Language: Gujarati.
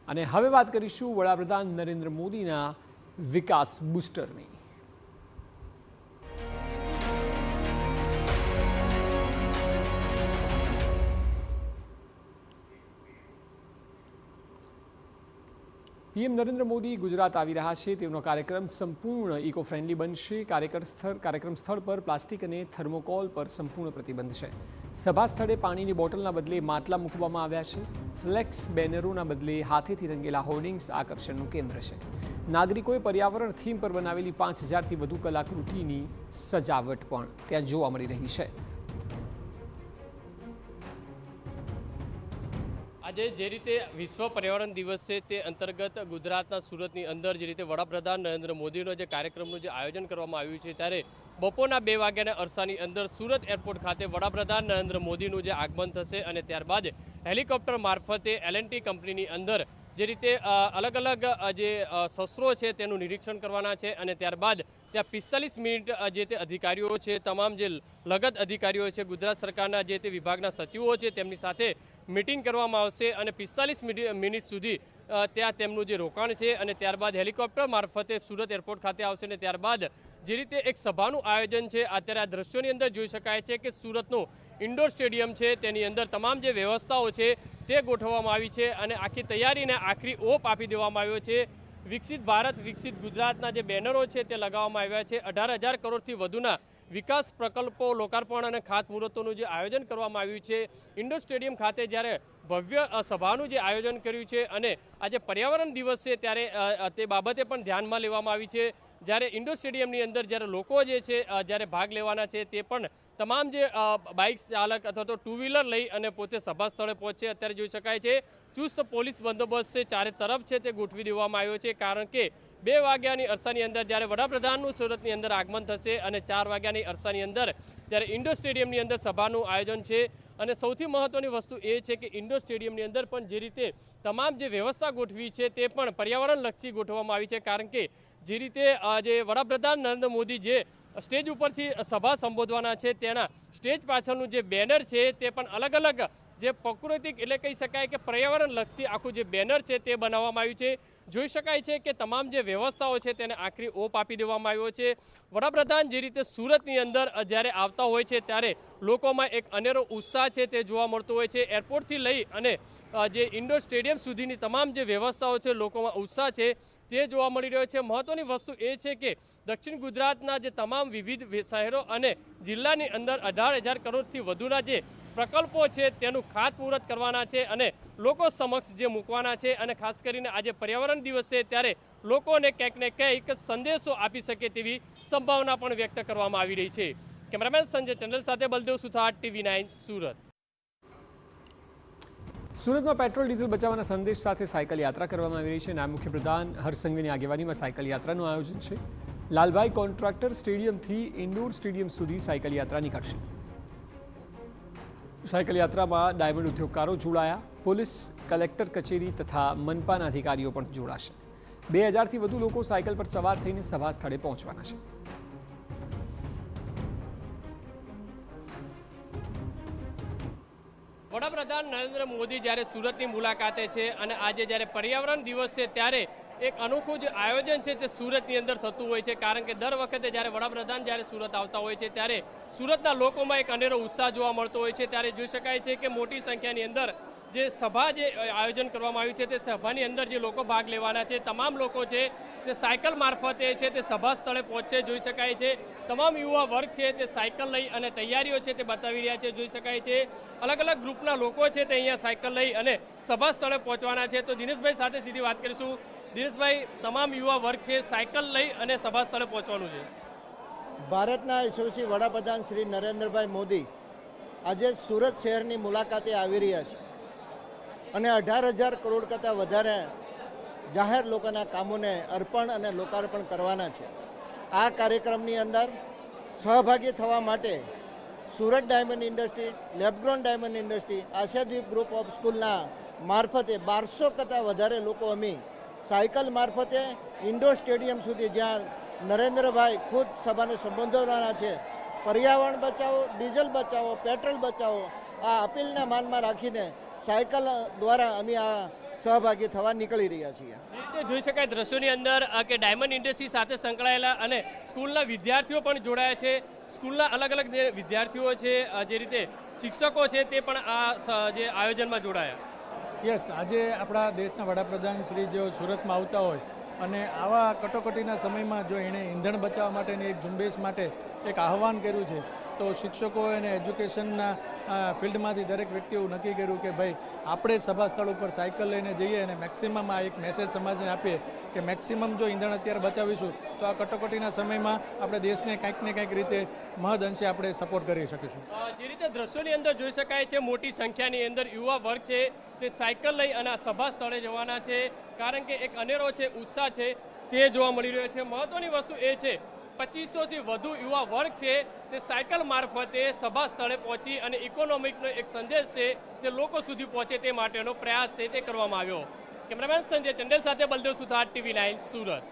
અને હવે વાત કરીશું વડાપ્રધાન નરેન્દ્ર મોદીના વિકાસ બૂસ્ટરની। પીએમ નરેન્દ્ર મોદી ગુજરાત આવી રહ્યા છે। તેમનો કાર્યક્રમ સંપૂર્ણ ઇકો ફ્રેન્ડલી બનશે। કાર્યક્રમ સ્થળ પર પ્લાસ્ટિક અને થર્મોકોલ પર સંપૂર્ણ પ્રતિબંધ છે। સભા સ્થળે પાણીની બોટલના બદલે માટલા મૂકવામાં આવ્યા છે। ફ્લેક્સ બેનરોના બદલે હાથેથી રંગેલા હોર્ડિંગ્સ આકર્ષણનું કેન્દ્ર છે। નાગરિકોએ પર્યાવરણ થીમ પર બનાવેલી 5000થી વધુ કલાકૃતિની સજાવટ પણ ત્યાં જોવા મળી રહી છે। આજે જે રીતે વિશ્વ પર્યાવરણ દિવસ છે તે અંતર્ગત ગુજરાતના સુરતની અંદર જે રીતે વડાપ્રધાન નરેન્દ્ર મોદીનો જે કાર્યક્રમનું જે આયોજન કરવામાં આવ્યું છે ત્યારે બપોરના 2 વાગ્યાના અરસાની અંદર સુરત એરપોર્ટ ખાતે વડાપ્રધાન નરેન્દ્ર મોદીનું જે આગમન થશે અને ત્યારબાદ હેલિકોપ્ટર મારફતે એલ&ટી કંપનીની અંદર જે રીતે અલગ અલગ જે શસ્ત્રો છે તેનું નિરીક્ષણ કરવાના છે અને ત્યારબાદ ત્યાં 45 મિનિટ જે તે અધિકારીઓ છે તમામ જે લગત અધિકારીઓ છે ગુજરાત સરકારના જે તે વિભાગના સચિવો છે તેમની સાથે મીટિંગ કરવામાં આવશે અને 45 મિનિટ સુધી ત્યાં તેમનું જે રોકાણ છે અને ત્યારબાદ હેલિકોપ્ટર મારફતે સુરત એરપોર્ટ ખાતે આવશે અને ત્યારબાદ જે રીતે એક સભાનું આયોજન છે અત્યારે આ દ્રશ્યોની અંદર જોઈ શકાય છે કે સુરતનું ઇન્ડોર સ્ટેડિયમ છે તેની અંદર તમામ જે વ્યવસ્થાઓ છે તે ગોઠવવામાં આવી છે અને આખી તૈયારીને આખરી ઓપ આપી દેવામાં આવ્યો છે। વિકસિત ભારત વિકસિત ગુજરાતના જે બેનરો છે તે લગાવવામાં આવ્યા છે। 18,000 કરોડથી વધુના વિકાસ પ્રકલ્પો લોકાર્પણ અને ખાતમુહૂર્તોનું જે આયોજન કરવામાં આવ્યું છે। ઇન્ડોર સ્ટેડિયમ ખાતે જ્યારે ભવ્ય સભાનું જે આયોજન કર્યું છે અને આજે પર્યાવરણ દિવસ છે ત્યારે તે બાબતે પણ ધ્યાનમાં લેવામાં આવી છે। જ્યારે ઇન્ડોર સ્ટેડિયમની અંદર જ્યારે લોકો જે છે જ્યારે ભાગ લેવાના છે તે પણ તમામ જે બાઇક ચાલક અથવા તો 2 વ્હીલર લઈ અને પોતે સભા સ્થળે પહોંચે અત્યારે જોઈ શકાય છે ચુસ્ત પોલીસ બંદોબસ્ત છે ચારે તરફ છે તે ગોઠવી દેવામાં આવ્યો છે કારણ કે 2 વાગ્યાની અરસાની અંદર જ્યારે વડાપ્રધાનનું સુરતની અંદર આગમન થશે અને 4 વાગ્યાની અરસાની અંદર ત્યારે ઇન્ડોર સ્ટેડિયમની અંદર સભાનું આયોજન છે। અને સૌથી મહત્વની વસ્તુ એ છે કે ઇન્ડોર સ્ટેડિયમની અંદર પણ જે રીતે તમામ જે વ્યવસ્થા ગોઠવી છે તે પણ પર્યાવરણલક્ષી ગોઠવવામાં આવી છે કારણ કે જે રીતે જે વડાપ્રધાન નરેન્દ્ર મોદી જે સ્ટેજ ઉપરથી સભા સંબોધવાના છે તેના સ્ટેજ પાછળનું જે બેનર છે તે પણ અલગ અલગ જે પ્રાકૃતિક એટલે કહી શકાય કે પર્યાવરણલક્ષી આખું જે બેનર છે તે બનાવવામાં આવ્યું છે। જોઈ શકાય છે કે તમામ જે વ્યવસ્થાઓ છે તેને આખરી ઓપ આપી દેવામાં આવ્યો છે। વડાપ્રધાન જે રીતે સુરતની અંદર જ્યારે આવતા હોય છે ત્યારે લોકોમાં એક અનેરો ઉત્સાહ છે તે જોવા મળતો હોય છે। એરપોર્ટથી લઈ અને જે ઇન્ડોર સ્ટેડિયમ સુધીની તમામ જે વ્યવસ્થાઓ છે લોકોમાં ઉત્સાહ છે તે જોવા મળી રહ્યો છે। મહત્વની વસ્તુ એ છે કે દક્ષિણ ગુજરાતના જે તમામ વિવિધ શહેરો અને જિલ્લાની અંદર 18,000 કરોડથી વધુના જે પ્રકલ્પો છે તેનું ખાતમુહૂર્ત કરવાના છે અને લોકો સમક્ષ જે મૂકવાના છે અને ખાસ કરીને આજે પર્યાવરણ દિવસ છે ત્યારે લોકોને ક્યાંક ને ક્યાંક સંદેશો આપી શકે તેવી સંભાવના પણ વ્યક્ત કરવામાં આવી રહી છે। કેમેરામેન સંજય ચંડલ સાથે બલદેવ સુથાર, TV9 સુરત। સુરતમાં પેટ્રોલ ડીઝલ બચાવવાના સંદેશ સાથે સાયકલ યાત્રા કરવામાં આવી રહી છે। નાયબ મુખ્યપ્રધાન હર્ષ સંઘવીની આગેવાનીમાં સાયકલ યાત્રાનું આયોજન છે। લાલભાઈ કોન્ટ્રાક્ટર સ્ટેડિયમથી ઇન્ડોર સ્ટેડિયમ સુધી સાયકલ યાત્રા નીકળશે। સાયકલ યાત્રામાં ડાયમંડ ઉદ્યોગકારો જોડાયા। પોલીસ, કલેક્ટર કચેરી તથા મનપાના અધિકારીઓ પણ જોડાશે। 2000થી વધુ લોકો સાયકલ પર સવાર થઈને સભા સ્થળે પહોંચવાના છે। વડાપ્રધાન નરેન્દ્ર મોદી જ્યારે સુરતની મુલાકાતે છે અને આજે જ્યારે પર્યાવરણ દિવસ છે ત્યારે એક અનોખું જે આયોજન છે તે સુરતની અંદર થતું હોય છે કારણ કે દર વખતે જ્યારે વડાપ્રધાન જ્યારે સુરત આવતા હોય છે ત્યારે સુરતના લોકોમાં એક અનેરો ઉત્સાહ જોવા મળતો હોય છે। ત્યારે જોઈ શકાય છે કે મોટી સંખ્યાની અંદર જે સભા જે આયોજન કરવામાં આવ્યું છે તે સભાની અંદર જે લોકો ભાગ લેવાના છે તમામ લોકો છે તે સાયકલ મારફતે છે તે સભા સ્થળે પહોંચે। જોઈ શકાય છે તમામ યુવા વર્ગ છે તે સાયકલ લઈ અને તૈયારીઓ છે તે બતાવી રહ્યા છે। જોઈ શકાય છે અલગ અલગ ગ્રુપના લોકો છે તે અહીંયા સાયકલ લઈ અને સભા સ્થળે પહોંચવાના છે। તો દિનેશભાઈ સાથે સીધી વાત કરીશું। દિનેશભાઈ, તમામ યુવા વર્ગ છે સાયકલ લઈ અને સભા સ્થળે પહોંચવાનું છે। ભારતના યશસ્વી વડાપ્રધાન શ્રી નરેન્દ્રભાઈ મોદી આજે સુરત શહેરની મુલાકાતે આવી રહ્યા છે અને 18,000 કરોડ કરતાં વધારે જાહેર લોકોના કામોને અર્પણ અને લોકાર્પણ કરવાના છે। આ કાર્યક્રમની અંદર સહભાગી થવા માટે Surat diamond industry, lab grown diamond industry, Ashadweep group of સ્કૂલના મારફતે 1200 કરતાં વધારે લોકો અમે સાયકલ મારફતે ઇન્ડોર સ્ટેડિયમ સુધી જ્યાં નરેન્દ્રભાઈ ખુદ સભાને સંબોધવાના છે, પર્યાવરણ બચાવો, ડીઝલ બચાવો, પેટ્રોલ બચાવો, આ અપીલને માનમાં રાખીને સાયકલ દ્વારા અમે આ સહભાગી થવા નીકળી રહ્યા છીએ. જે રીતે જોઈ શકાય દ્રશ્યોની અંદર કે ડાયમંડ ઇન્ડસ્ટ્રી સાથે સંકળાયેલા અને સ્કૂલના વિદ્યાર્થીઓ પણ જોડાયા છે. સ્કૂલના અલગ અલગ જે વિદ્યાર્થીઓ છે, જે રીતે શિક્ષકો છે, તે પણ આ જે આયોજનમાં જોડાયા. યસ, આજે આપણા દેશના વડાપ્રધાન શ્રી જો સુરતમાં આવતા હોય અને આવા કટોકટીના સમયમાં જો એણે ઈંધણ બચાવવા માટેની એક ઝુંબેશ માટે એક આહવાન કર્યું છે, તો શિક્ષકો અને એજ્યુકેશનના ફિલ્ડમાંથી દરેક વ્યક્તિએ એવું નક્કી કર્યું કે ભાઈ આપણે સભા સ્થળ ઉપર સાયકલ લઈને જઈએ અને મેક્સિમમ આ એક મેસેજ સમાજને આપીએ કે મેક્સિમમ જો ઈંધણ અત્યારે બચાવીશું તો આ કટોકટીના સમયમાં આપણે દેશને કંઈક ને કંઈક રીતે મહદ અંશે આપણે સપોર્ટ કરી શકીશું. જે રીતે દ્રશ્યોની અંદર જોઈ શકાય છે, મોટી સંખ્યાની અંદર યુવા વર્ગ છે તે સાયકલ લઈ અને આ સભા સ્થળે જવાના છે, કારણ કે એક અનેરો છે, ઉત્સાહ છે તે જોવા મળી રહ્યો છે. મહત્વની વસ્તુ એ છે 2500થી વધુ યુવા વર્ગ છે તે સાયકલ મારફતે સભા સ્થળે પહોંચી અને ઇકોનોમિકનો એક સંદેશ છે તે લોકો સુધી પહોંચે તે માટેનો પ્રયાસ છે તે કરવામાં આવ્યો. કેમેરામેન સંજય ચંડેલ સાથે બલદેવ સુથાર, TV9 સુરત.